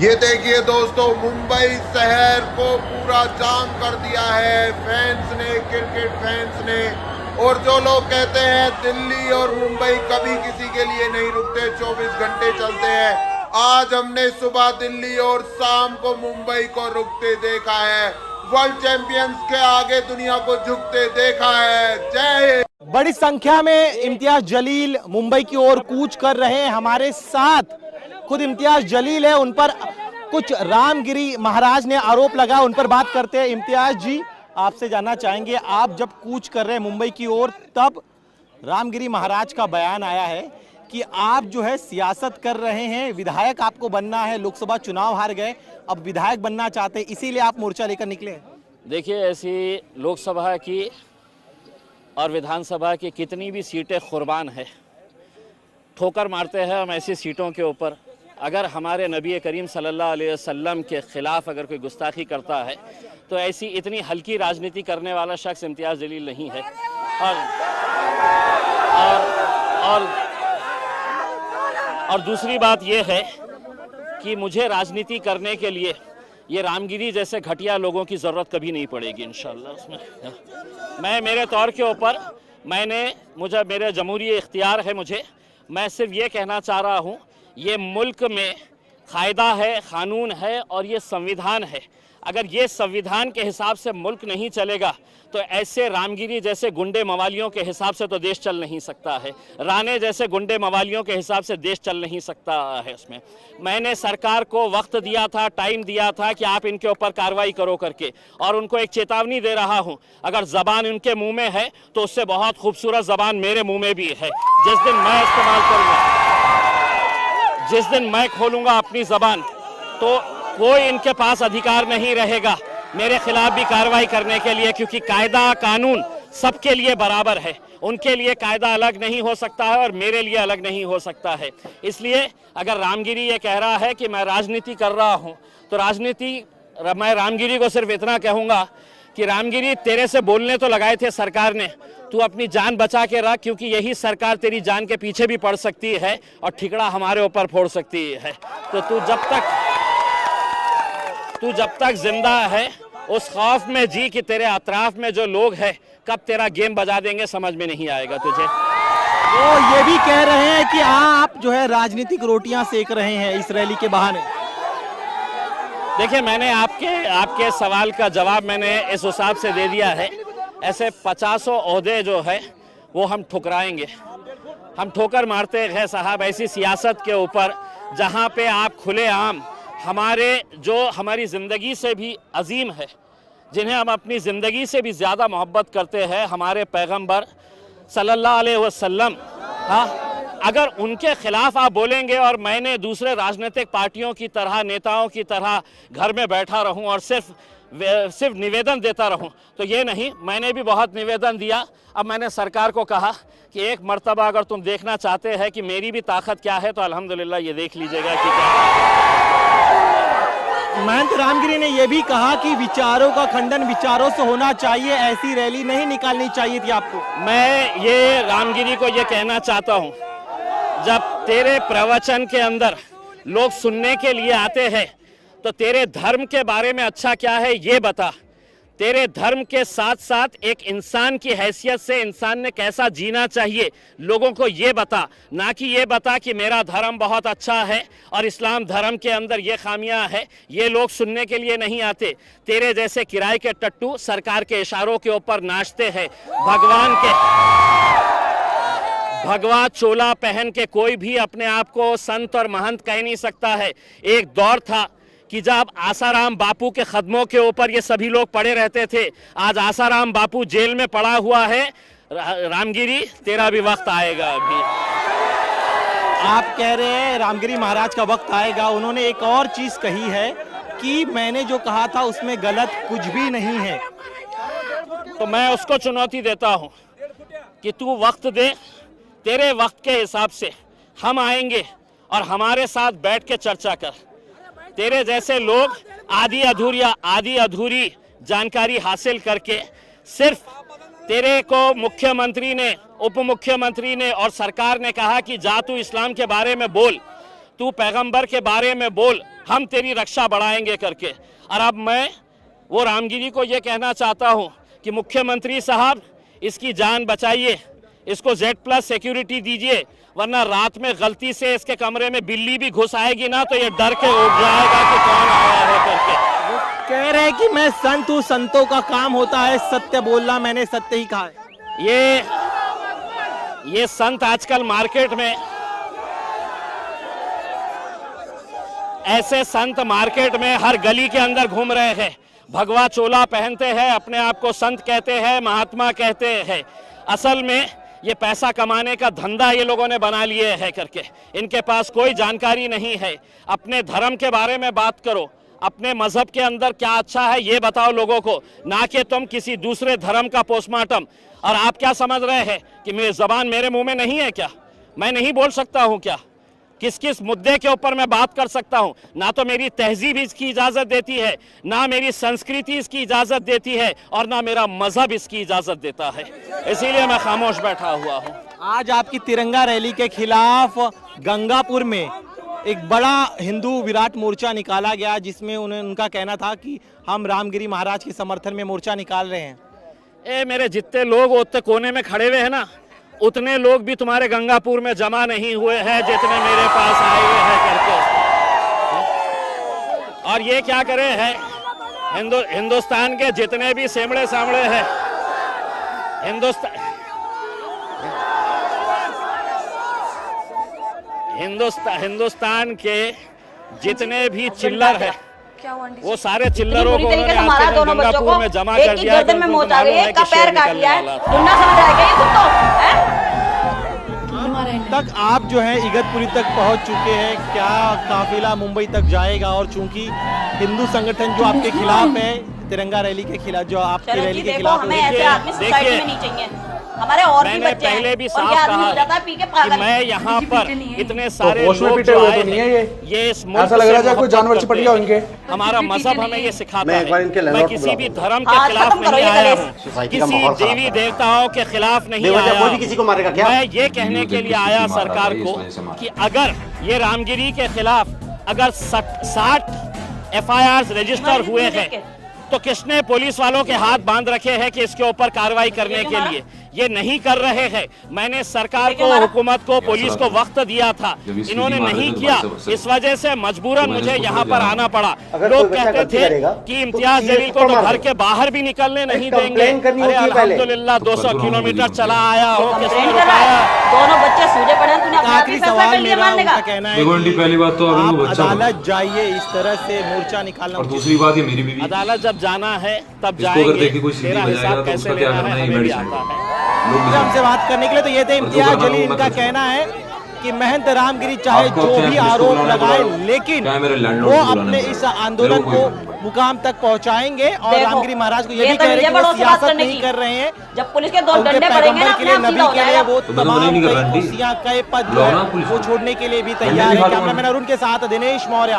ये देखिए दोस्तों, मुंबई शहर को पूरा जाम कर दिया है फैंस ने, क्रिकेट फैंस ने। और जो लोग कहते हैं दिल्ली और मुंबई कभी किसी के लिए नहीं रुकते, 24 घंटे चलते हैं, आज हमने सुबह दिल्ली और शाम को मुंबई को रुकते देखा है। वर्ल्ड चैंपियंस के आगे दुनिया को झुकते देखा है। जय हिंद। बड़ी संख्या में इम्तियाज जलील मुंबई की ओर कूच कर रहे हैं। हमारे साथ खुद इम्तियाज जलील है, उन पर कुछ रामगिरी महाराज ने आरोप लगा, उन पर बात करते हैं। इम्तियाज जी, आपसे जानना चाहेंगे, आप जब कूच कर रहे हैं मुंबई की ओर, तब रामगिरी महाराज का बयान आया है कि आप जो है सियासत कर रहे हैं, विधायक आपको बनना है, लोकसभा चुनाव हार गए, अब विधायक बनना चाहते हैं, इसीलिए आप मोर्चा लेकर निकले। देखिए, ऐसी लोकसभा की और विधानसभा की कितनी भी सीटें कुर्बान है, ठोकर मारते हैं हम ऐसी सीटों के ऊपर। अगर हमारे नबी करीम सल्लल्लाहु अलैहि वसल्लम के ख़िलाफ़ अगर कोई गुस्ताखी करता है तो ऐसी इतनी हल्की राजनीति करने वाला शख्स इम्तियाज़ जलील नहीं है। और दूसरी बात यह है कि मुझे राजनीति करने के लिए ये रामगिरी जैसे घटिया लोगों की ज़रूरत कभी नहीं पड़ेगी इंशाअल्लाह। उसमें मैं मेरे तौर के ऊपर मेरे जमहूरी इख्तियार है, मैं सिर्फ ये कहना चाह रहा हूँ, ये मुल्क में कायदा है, कानून है और ये संविधान है। अगर ये संविधान के हिसाब से मुल्क नहीं चलेगा तो ऐसे रामगिरी जैसे गुंडे मवालियों के हिसाब से तो देश चल नहीं सकता है, राणे जैसे गुंडे मवालियों के हिसाब से देश चल नहीं सकता है। उसमें मैंने सरकार को वक्त दिया था, टाइम दिया था कि आप इनके ऊपर कार्रवाई करो करके, और उनको एक चेतावनी दे रहा हूं, अगर ज़बान उनके मुंह में है तो उससे बहुत खूबसूरत ज़बान मेरे मुंह में भी है। जिस दिन मैं इस्तेमाल करूँगा, जिस दिन मैं खोलूँगा अपनी ज़बान, तो कोई इनके पास अधिकार नहीं रहेगा मेरे खिलाफ भी कार्रवाई करने के लिए, क्योंकि कायदा कानून सबके लिए बराबर है। उनके लिए कायदा अलग नहीं हो सकता है और मेरे लिए अलग नहीं हो सकता है। इसलिए अगर रामगिरी ये कह रहा है कि मैं राजनीति कर रहा हूँ, तो मैं रामगिरी को सिर्फ इतना कहूँगा कि रामगिरी, तेरे से बोलने तो लगाए थे सरकार ने, तू अपनी जान बचा के रख, क्योंकि यही सरकार तेरी जान के पीछे भी पड़ सकती है और ठिकड़ा हमारे ऊपर फोड़ सकती है। तो तू जब तक जिंदा है उस खौफ में जी कि तेरे अतराफ में जो लोग हैं कब तेरा गेम बजा देंगे, समझ में नहीं आएगा तुझे। तो ये भी कह रहे हैं कि आप जो है राजनीतिक रोटियां सेक रहे हैं इस रैली के बहाने। देखिए, मैंने आपके सवाल का जवाब मैंने इस हिसाब से दे दिया है। ऐसे 50 ओहदे जो है वो हम ठुकराएंगे, हम ठोकर मारते हैं साहब ऐसी सियासत के ऊपर, जहाँ पे आप खुलेआम हमारी ज़िंदगी से भी अजीम है, जिन्हें हम अपनी ज़िंदगी से भी ज़्यादा मोहब्बत करते हैं, हमारे पैगंबर सल्लल्लाहु अलैहि वसल्लम, हाँ, अगर उनके ख़िलाफ़ आप बोलेंगे और मैंने दूसरे राजनीतिक पार्टियों की तरह, नेताओं की तरह घर में बैठा रहूं और सिर्फ निवेदन देता रहूं, तो ये नहीं। मैंने भी बहुत निवेदन दिया। अब मैंने सरकार को कहा कि एक मर्तबा अगर तुम देखना चाहते हैं कि मेरी भी ताकत क्या है, तो अल्हम्दुलिल्लाह ये देख लीजिएगा कि क्या। महंत रामगिरी ने यह भी कहा कि विचारों का खंडन विचारों से होना चाहिए, ऐसी रैली नहीं निकालनी चाहिए थी आपको। मैं ये रामगिरी को ये कहना चाहता हूँ, जब तेरे प्रवचन के अंदर लोग सुनने के लिए आते हैं तो तेरे धर्म के बारे में अच्छा क्या है ये बता। तेरे धर्म के साथ साथ एक इंसान की हैसियत से इंसान ने कैसा जीना चाहिए लोगों को ये बता, ना कि ये बता कि मेरा धर्म बहुत अच्छा है और इस्लाम धर्म के अंदर ये खामियां है। ये लोग सुनने के लिए नहीं आते। तेरे जैसे किराए के टट्टू सरकार के इशारों के ऊपर नाचते हैं। भगवा चोला पहन के कोई भी अपने आप को संत और महंत कह नहीं सकता है। एक दौर था कि जब आसाराम बापू के कदमों के ऊपर ये सभी लोग पड़े रहते थे। आज आसाराम बापू जेल में पड़ा हुआ है। रामगिरी, तेरा भी वक्त आएगा। अभी आप कह रहे हैं रामगिरी महाराज का वक्त आएगा। उन्होंने एक और चीज कही है कि मैंने जो कहा था उसमें गलत कुछ भी नहीं है। तो मैं उसको चुनौती देता हूं कि तू वक्त दे, तेरे वक्त के हिसाब से हम आएंगे और हमारे साथ बैठ के चर्चा कर। तेरे जैसे लोग आधी अधूरी जानकारी हासिल करके सिर्फ तेरे को मुख्यमंत्री ने, उप मुख्यमंत्री ने और सरकार ने कहा कि जा तू इस्लाम के बारे में बोल, तू पैगंबर के बारे में बोल, हम तेरी रक्षा बढ़ाएंगे करके। और अब मैं वो रामगिरी को ये कहना चाहता हूँ कि मुख्यमंत्री साहब इसकी जान बचाइए, इसको Z+ सिक्योरिटी दीजिए, वरना रात में गलती से इसके कमरे में बिल्ली भी घुस आएगी ना तो ये डर के उठ जाएगा कि कौन आया है करके। वो कह रहे हैं कि मैं संत हूँ, संतों का काम होता है सत्य बोलना, मैंने सत्य ही कहा है। ये संत आजकल मार्केट में, ऐसे संत मार्केट में हर गली के अंदर घूम रहे हैं, भगवा चोला पहनते हैं, अपने आप को संत कहते हैं, महात्मा कहते हैं। असल में ये पैसा कमाने का धंधा ये लोगों ने बना लिए है करके। इनके पास कोई जानकारी नहीं है। अपने धर्म के बारे में बात करो, अपने मजहब के अंदर क्या अच्छा है ये बताओ लोगों को, ना कि तुम किसी दूसरे धर्म का पोस्टमार्टम। और आप क्या समझ रहे हैं कि मेरी जबान मेरे मुंह में नहीं है क्या? मैं नहीं बोल सकता हूं क्या? किस किस मुद्दे के ऊपर मैं बात कर सकता हूं? ना तो मेरी तहजीब इसकी इजाजत देती है, ना मेरी संस्कृति इसकी इजाजत देती है, और ना मेरा मजहब इसकी इजाजत देता है। इसीलिए मैं खामोश बैठा हुआ हूं। आज आपकी तिरंगा रैली के खिलाफ गंगापुर में एक बड़ा हिंदू विराट मोर्चा निकाला गया, जिसमें उनका कहना था कि हम रामगिरी महाराज के समर्थन में मोर्चा निकाल रहे हैं। मेरे जितने लोग उतने कोने में खड़े हुए हैं ना, उतने लोग भी तुम्हारे गंगापुर में जमा नहीं हुए हैं जितने मेरे पास आए हुए हैं करके। और ये क्या करे हैं, हिंदुस्तान के जितने भी सेमड़े सामड़े हैं, हिंदुस्तान के जितने भी चिल्लर हैं, वो सारे चिल्लरों को हमारा दोनों बच्चों को में जमा एक कर की दिया। गर्दन में मोच आ गई है, एक का पैर काट लिया है, गुंडा समझ आ गया ये खुद तो हैं? तक आप जो है इगतपुरी तक पहुंच चुके हैं, क्या काफिला मुंबई तक जाएगा? और चूंकि हिंदू संगठन जो आपके खिलाफ है, तिरंगा रैली के खिलाफ, जो आपकी रैली के खिलाफ है, हमें ऐसे आदमी सोसाइटी में नहीं चाहिए। हमारे और भी बच्चे हैं, पहले भी और ये आदमी हो जाता है पी के पागल। मैं यहाँ पर इतने सारे होश में लोग पीटे जो हुए आए तो नहीं है ये इस मुल्क ऐसा लग रहा है से कोई जानवर से पट गया इनके। हमारा मजहब हमें ये सिखाता मैं एक बार है। इनके मैं लैंडलॉर्ड किसी को भी बुलाता धर्म के आज खिलाफ खत्म करो नहीं ये आया कलेश। हूँ, सोसाइटी का किसी माहौल खराब देवी है। देवताओं के खिलाफ नहीं बेवजह आया कोई भी हूँ। किसी को मारेगा क्या? मैं ये कहने के लिए आया सरकार को कि अगर ये रामगिरी के खिलाफ अगर 60 FIRs रजिस्टर हुए हैं तो किसने पुलिस वालों के हाथ बांध रखे हैं कि इसके ऊपर कार्रवाई करने के लिए? ये नहीं कर रहे हैं। मैंने सरकार को, हुकूमत को, पुलिस को वक्त दिया था, इन्होंने नहीं किया। इस वजह से मजबूरन मुझे यहाँ पर आना पड़ा। लोग कहते थे कि इम्तियाज जलील को तो घर के बाहर भी निकलने नहीं देंगे। अरे अल्हम्दुलिल्लाह 200 किलोमीटर चला आया हो, किसने रुकाया? दोनों बच्चे सूझे पड़े हैं, तूने अपना आखिरी फैसला सवाल कर लिया मेरा मानने का। उनका कहना है देखो आंटी, पहली बात तो आप अभी बच्चा अदालत जाइए, इस तरह से मोर्चा निकालना और दूसरी बात ये मेरी बीवी अदालत जब जाना है तब इसको अगर जाएंगे। देखिए कोई सीधी तेरा बजाएगा हिसाब तो कैसे उसका क्या लेना करना है है हमें भी मेडिसिन आता है। लोग हमसे बात करने के लिए। तो ये थे इम्तियाज जलील, इनका कहना है कि महंत रामगिरी चाहे आपको जो अपने भी ऑफिस को आरोप बुलाना लगाए, पड़ा, लेकिन क्या मेरे लैंडलॉर्ड वो को बुलाना अपने पड़ा? इस आंदोलन मेरे को को मुकाम तक पहुंचाएंगे। और देखो, रामगिरी महाराज को ये ये भी तो कह रहे हैं कि मुझे वो बड़ों से बात सियासत करने नहीं की। कर रहे हैं, जब पुलिस के दो उनके डंडे पड़ेंगे ना पैगंबर के अपने लिए, आप नबी सीधा हो के लिए जाएगा। वो तो मैंने तमाम नहीं कर कई रहा, आंटी। कुर्सियां, कई पद जो बुलाओ ना है पुलिस वो को। छोड़ने के लिए भी डंडे तैयार है। दिखा दो कैमरामैन अरुण के साथ दिनेश मौर्य।